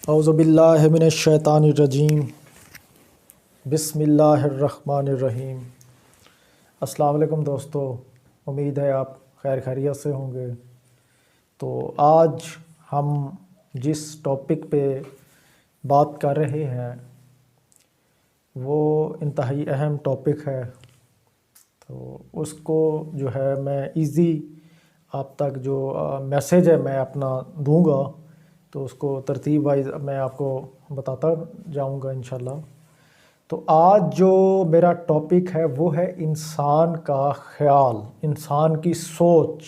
اعوذ باللہ من الشیطان الرجیم بسم اللہ الرحمن الرحیم۔ السلام علیکم دوستو، امید ہے آپ خیر خیریت سے ہوں گے۔ تو آج ہم جس ٹاپک پہ بات کر رہے ہیں وہ انتہائی اہم ٹاپک ہے، تو اس کو جو ہے میں ایزی آپ تک جو میسیج ہے میں اپنا دوں گا، تو اس کو ترتیب وائز میں آپ کو بتاتا جاؤں گا انشاءاللہ۔ تو آج جو میرا ٹاپک ہے وہ ہے انسان کا خیال، انسان کی سوچ۔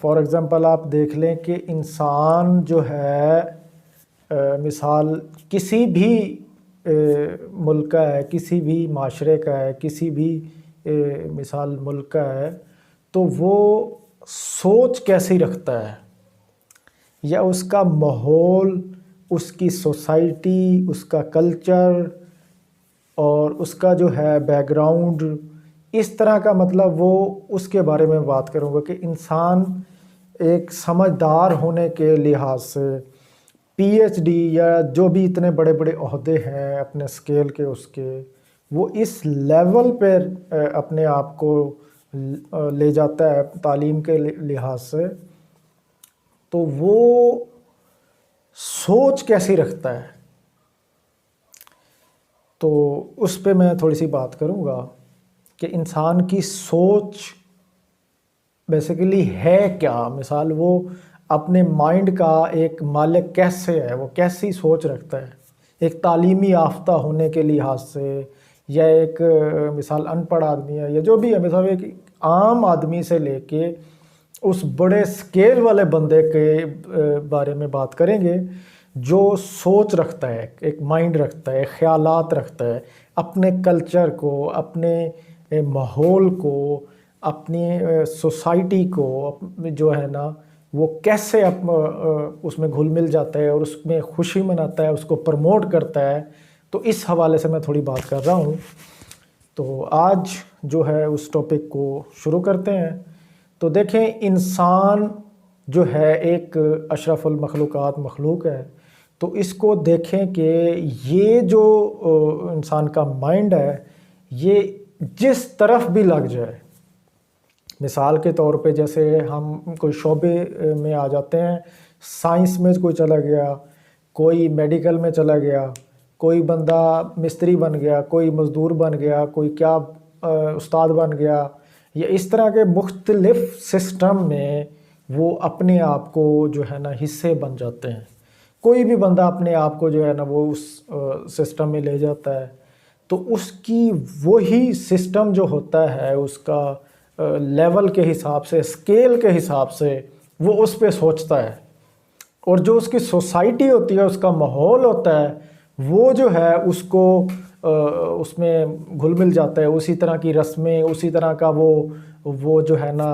فار ایگزامپل آپ دیکھ لیں کہ انسان جو ہے مثال کسی بھی ملک کا ہے، کسی بھی معاشرے کا ہے، کسی بھی مثال ملک کا ہے، تو وہ سوچ کیسی رکھتا ہے، یا اس کا ماحول، اس کی سوسائٹی، اس کا کلچر اور اس کا جو ہے بیک گراؤنڈ، اس طرح کا مطلب وہ اس کے بارے میں بات کروں گا کہ انسان ایک سمجھدار ہونے کے لحاظ سے پی ایچ ڈی یا جو بھی اتنے بڑے بڑے عہدے ہیں اپنے اسکیل کے، اس کے وہ اس لیول پہ اپنے آپ کو لے جاتا ہے تعلیم کے لحاظ سے، تو وہ سوچ کیسی رکھتا ہے۔ تو اس پہ میں تھوڑی سی بات کروں گا کہ انسان کی سوچ بیسیکلی ہے کیا۔ مثال وہ اپنے مائنڈ کا ایک مالک کیسے ہے، وہ کیسی سوچ رکھتا ہے، ایک تعلیمی یافتہ ہونے کے لحاظ سے، یا ایک مثال ان پڑھ آدمی ہے، یا جو بھی ہے، مثال ایک عام آدمی سے لے کے اس بڑے سکیل والے بندے کے بارے میں بات کریں گے جو سوچ رکھتا ہے، ایک مائنڈ رکھتا ہے، خیالات رکھتا ہے، اپنے کلچر کو، اپنے ماحول کو، اپنی سوسائٹی کو جو ہے نا وہ کیسے اس میں گھل مل جاتا ہے اور اس میں خوشی مناتا ہے، اس کو پروموٹ کرتا ہے۔ تو اس حوالے سے میں تھوڑی بات کر رہا ہوں۔ تو آج جو ہے اس ٹاپک کو شروع کرتے ہیں۔ تو دیکھیں، انسان جو ہے ایک اشرف المخلوقات مخلوق ہے، تو اس کو دیکھیں کہ یہ جو انسان کا مائنڈ ہے، یہ جس طرف بھی لگ جائے، مثال کے طور پہ جیسے ہم کوئی شعبے میں آ جاتے ہیں، سائنس میں کوئی چلا گیا، کوئی میڈیکل میں چلا گیا، کوئی بندہ مستری بن گیا، کوئی مزدور بن گیا، کوئی کیا استاد بن گیا، یا اس طرح کے مختلف سسٹم میں وہ اپنے آپ کو جو ہے نا حصے بن جاتے ہیں۔ کوئی بھی بندہ اپنے آپ کو جو ہے نا وہ اس سسٹم میں لے جاتا ہے، تو اس کی وہی سسٹم جو ہوتا ہے اس کا لیول کے حساب سے، اسکیل کے حساب سے وہ اس پہ سوچتا ہے، اور جو اس کی سوسائٹی ہوتی ہے، اس کا ماحول ہوتا ہے، وہ جو ہے اس کو اس میں گھل مل جاتا ہے، اسی طرح کی رسمیں، اسی طرح کا وہ جو ہے نا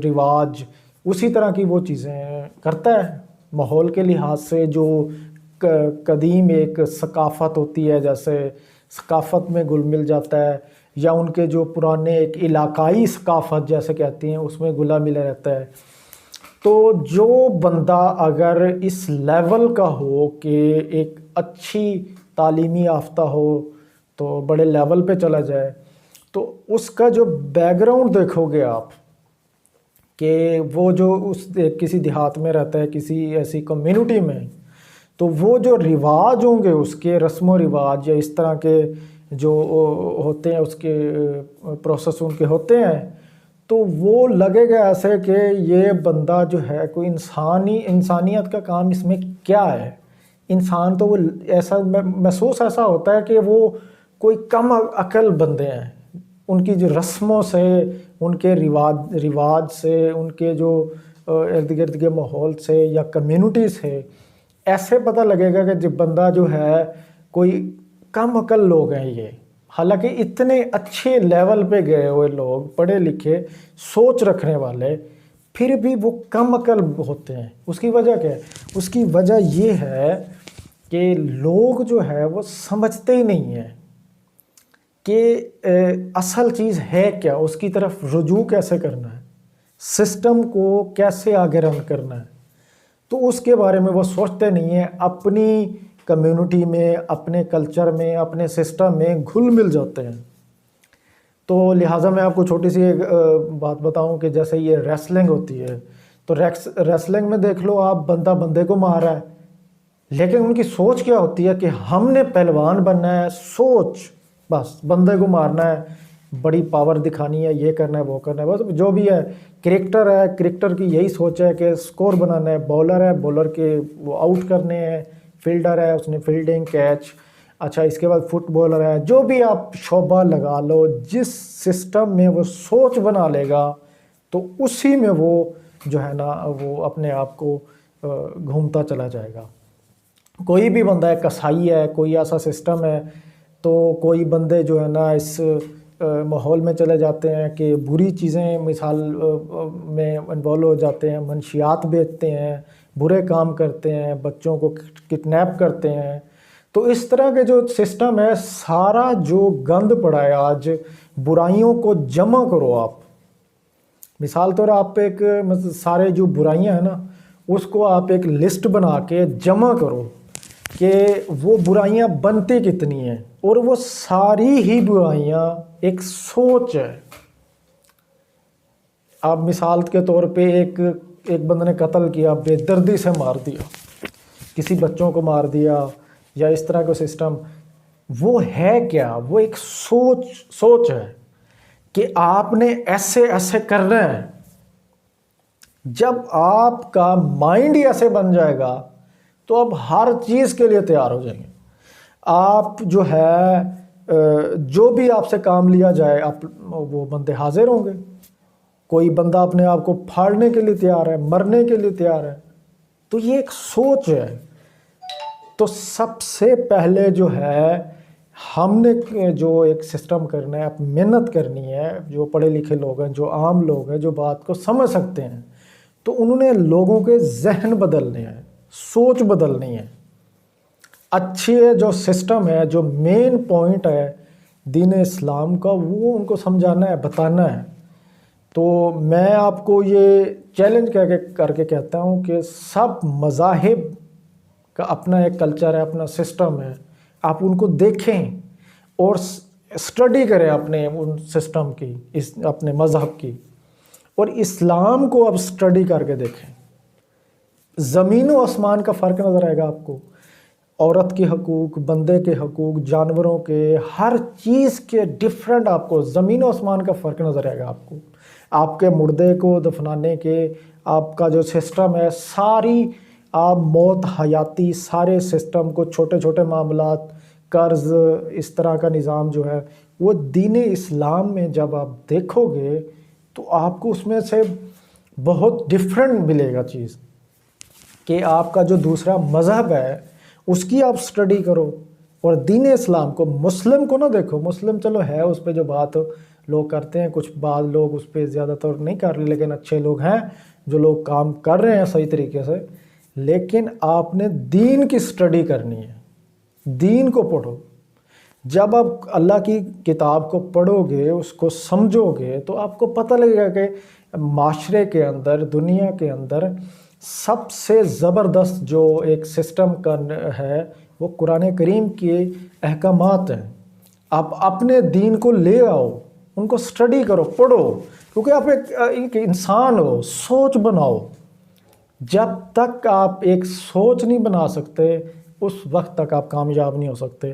رواج، اسی طرح کی وہ چیزیں کرتا ہے۔ ماحول کے لحاظ سے جو قدیم ایک ثقافت ہوتی ہے، جیسے ثقافت میں گھل مل جاتا ہے، یا ان کے جو پرانے ایک علاقائی ثقافت جیسے کہتے ہیں اس میں گھلا ملا رہتا ہے۔ تو جو بندہ اگر اس لیول کا ہو کہ ایک اچھی تعلیمی یافتہ ہو، تو بڑے لیول پہ چلا جائے، تو اس کا جو بیک گراؤنڈ دیکھو گے آپ کہ وہ جو اس کسی دیہات میں رہتا ہے، کسی ایسی کمیونٹی میں، تو وہ جو رواج ہوں گے، اس کے رسم و رواج یا اس طرح کے جو ہوتے ہیں، اس کے پروسیس ان کے ہوتے ہیں، تو وہ لگے گا ایسے کہ یہ بندہ جو ہے کوئی انسانیت کا کام اس میں کیا ہے۔ انسان تو وہ ایسا محسوس ایسا ہوتا ہے کہ وہ کوئی کم عقل بندے ہیں، ان کی جو رسموں سے، ان کے رواج سے، ان کے جو ارد گرد کے ماحول سے یا کمیونٹی سے ایسے پتہ لگے گا کہ جب بندہ جو ہے کوئی کم عقل لوگ ہیں یہ، حالانکہ اتنے اچھے لیول پہ گئے ہوئے لوگ، پڑھے لکھے، سوچ رکھنے والے، پھر بھی وہ کم عقل ہوتے ہیں۔ اس کی وجہ کیا ہے؟ اس کی وجہ یہ ہے کہ لوگ جو ہے وہ سمجھتے ہی نہیں ہیں کہ اصل چیز ہے کیا، اس کی طرف رجوع کیسے کرنا ہے، سسٹم کو کیسے آگے رن کرنا ہے۔ تو اس کے بارے میں وہ سوچتے نہیں ہیں، اپنی کمیونٹی میں، اپنے کلچر میں، اپنے سسٹم میں گھل مل جاتے ہیں۔ تو لہٰذا میں آپ کو چھوٹی سی ایک بات بتاؤں کہ جیسے یہ ریسلنگ ہوتی ہے، تو ریسلنگ میں دیکھ لو آپ، بندہ بندے کو مار رہا ہے، لیکن ان کی سوچ کیا ہوتی ہے کہ ہم نے پہلوان بننا ہے، سوچ بس بندے کو مارنا ہے، بڑی پاور دکھانی ہے، یہ کرنا ہے وہ کرنا ہے، بس جو بھی ہے۔ کرکٹر ہے، کرکٹر کی یہی سوچ ہے کہ سکور بنانا ہے، بولر ہے، بولر کے وہ آؤٹ کرنے ہیں، فیلڈر ہے، اس نے فیلڈنگ کیچ، اچھا اس کے بعد فٹ بالر ہے، جو بھی آپ شعبہ لگا لو، جس سسٹم میں وہ سوچ بنا لے گا تو اسی میں وہ جو ہے نا وہ اپنے آپ کو گھومتا چلا جائے گا۔ کوئی بھی بندہ ہے، کسائی ہے، کوئی ایسا سسٹم ہے، تو کوئی بندے جو ہے نا اس ماحول میں چلے جاتے ہیں کہ بری چیزیں مثال میں انوالو ہو جاتے ہیں، منشیات بیچتے ہیں، برے کام کرتے ہیں، بچوں کو کڈنیپ کرتے ہیں۔ تو اس طرح کے جو سسٹم ہے، سارا جو گند پڑا ہے آج، برائیوں کو جمع کرو آپ۔ مثال طور آپ ایک سارے جو برائیاں ہیں نا، اس کو آپ ایک لسٹ بنا کے جمع کرو کہ وہ برائیاں بنتی کتنی ہیں، اور وہ ساری ہی برائیاں ایک سوچ ہے۔ آپ مثال کے طور پہ ایک بندے نے قتل کیا، بے دردی سے مار دیا، کسی بچوں کو مار دیا یا اس طرح کا سسٹم، وہ ہے کیا؟ وہ ایک سوچ ہے کہ آپ نے ایسے ایسے کرنا ہے۔ جب آپ کا مائنڈ ہی ایسے بن جائے گا تو اب ہر چیز کے لیے تیار ہو جائیں گے۔ آپ جو ہے جو بھی آپ سے کام لیا جائے، آپ وہ بندے حاضر ہوں گے۔ کوئی بندہ اپنے آپ کو پھاڑنے کے لیے تیار ہے، مرنے کے لیے تیار ہے۔ تو یہ ایک سوچ ہے۔ تو سب سے پہلے جو ہے ہم نے جو ایک سسٹم کرنا ہے، محنت کرنی ہے، جو پڑھے لکھے لوگ ہیں، جو عام لوگ ہیں، جو بات کو سمجھ سکتے ہیں، تو انہوں نے لوگوں کے ذہن بدلنے ہیں، سوچ بدلنی ہے۔ اچھے جو سسٹم ہے، جو مین پوائنٹ ہے دین اسلام کا، وہ ان کو سمجھانا ہے، بتانا ہے۔ تو میں آپ کو یہ چیلنج کر کے کہتا ہوں کہ سب مذاہب کا اپنا ایک کلچر ہے، اپنا سسٹم ہے، آپ ان کو دیکھیں اور اسٹڈی کریں اپنے ان سسٹم کی، اپنے مذہب کی، اور اسلام کو اب اسٹڈی کر کے دیکھیں۔ زمین و آسمان کا فرق نظر آئے گا آپ کو۔ عورت کے حقوق، بندے کے حقوق، جانوروں کے، ہر چیز کے ڈیفرنٹ آپ کو زمین و آسمان کا فرق نظر آئے گا آپ کو۔ آپ کے مردے کو دفنانے کے، آپ کا جو سسٹم ہے، ساری آپ موت حیاتی سارے سسٹم کو، چھوٹے چھوٹے معاملات، قرض، اس طرح کا نظام جو ہے، وہ دین اسلام میں جب آپ دیکھو گے تو آپ کو اس میں سے بہت ڈیفرنٹ ملے گا چیز، کہ آپ کا جو دوسرا مذہب ہے اس کی آپ سٹڈی کرو، اور دین اسلام کو، مسلم کو نہ دیکھو۔ مسلم چلو ہے، اس پہ جو بات لوگ کرتے ہیں، کچھ بعض لوگ اس پہ زیادہ تر نہیں کر رہے، لیکن اچھے لوگ ہیں جو لوگ کام کر رہے ہیں صحیح طریقے سے۔ لیکن آپ نے دین کی سٹڈی کرنی ہے، دین کو پڑھو۔ جب آپ اللہ کی کتاب کو پڑھو گے، اس کو سمجھو گے، تو آپ کو پتہ لگے گا کہ معاشرے کے اندر، دنیا کے اندر سب سے زبردست جو ایک سسٹم کا ہے وہ قرآن کریم کے احکامات ہیں۔ آپ اپنے دین کو لے آؤ، ان کو سٹڈی کرو، پڑھو، کیونکہ آپ ایک انسان ہو، سوچ بناؤ۔ جب تک آپ ایک سوچ نہیں بنا سکتے، اس وقت تک آپ کامیاب نہیں ہو سکتے۔